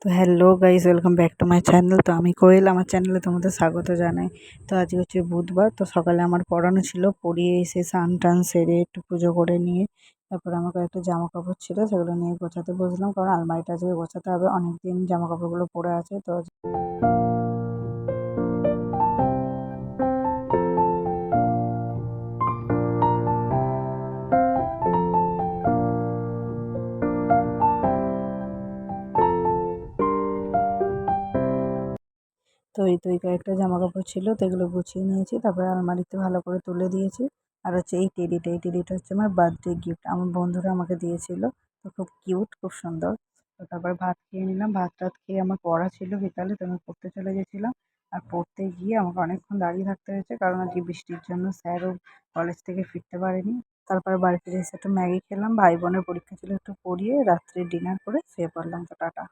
তো hello guys, welcome back to my channel. তো আমি কোয়েল, আমার চ্যানেলে তোমাদের স্বাগত জানাই। তো আজকে হচ্ছে বুধবার। তো সকালে আমার পড়ানো ছিল, পড়িয়ে এসে স্নান টান সেরে একটু পুজো করে নিয়ে তারপর আমার কয়েকটা জামা কাপড় ছিল, সেগুলো নিয়ে গোছাতে বসলাম, কারণ আলমারিটা আজকে গোছাতে হবে। অনেকদিন জামা কাপড়গুলো পড়ে আছে। তো এই কয়েকটা জামা কাপড় ছিল, তো এগুলো গুছিয়ে নিয়েছি, তারপরে আলমারিতে ভালো করে তুলে দিয়েছি। আর হচ্ছে এই টেডিটা হচ্ছে আমার বার্থডে গিফট, আমার বন্ধুরা আমাকে দিয়েছিল। তো খুব কিউট, খুব সুন্দর। তো তারপর ভাত খেয়ে নিলাম। ভাত টাত খেয়ে আমার পড়া ছিল বিকালে, তো আমি পড়তে চলে গেছিলাম। আর পড়তে গিয়ে আমাকে অনেকক্ষণ দাঁড়িয়ে থাকতে হয়েছে, কারণ আজকে বৃষ্টির জন্য স্যারও কলেজ থেকে ফিরতে পারেনি। তারপরে বাড়ি ফিরে এসে একটু ম্যাগি খেলাম, ভাই বোনের পরীক্ষা ছিল, একটু পড়িয়ে রাত্রে ডিনার করে শুয়ে পড়লাম। তো টাটা।